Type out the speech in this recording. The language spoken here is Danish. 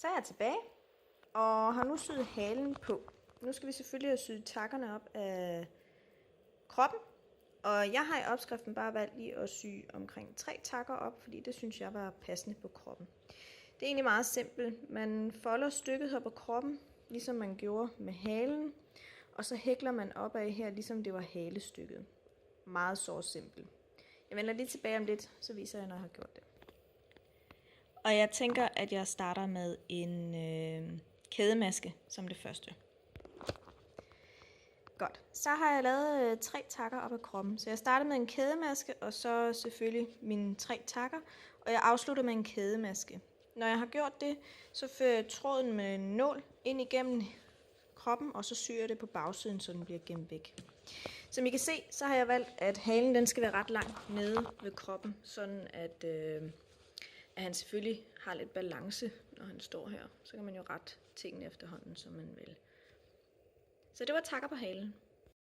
Så er jeg tilbage, og har nu syet halen på. Nu skal vi selvfølgelig have syet takkerne op af kroppen. Og jeg har i opskriften bare valgt lige at sy omkring 3 takker op, fordi det synes jeg var passende på kroppen. Det er egentlig meget simpelt. Man folder stykket her på kroppen, ligesom man gjorde med halen. Og så hækler man opad her, ligesom det var halestykket. Meget så simpelt. Jeg vender lige tilbage om lidt, så viser jeg, når jeg har gjort det. Og jeg tænker, at jeg starter med en kædemaske som det første. Godt. Så har jeg lavet 3 takker op ad kroppen. Så jeg starter med en kædemaske, og så selvfølgelig mine 3 takker. Og jeg afslutter med en kædemaske. Når jeg har gjort det, så fører jeg tråden med en nål ind igennem kroppen, og så syr jeg det på bagsiden, så den bliver gemt væk. Som I kan se, så har jeg valgt, at halen den skal være ret langt nede ved kroppen, sådan at han selvfølgelig har lidt balance, når han står her. Så kan man jo rette tingene efterhånden, som man vil. Så det var takker på halen.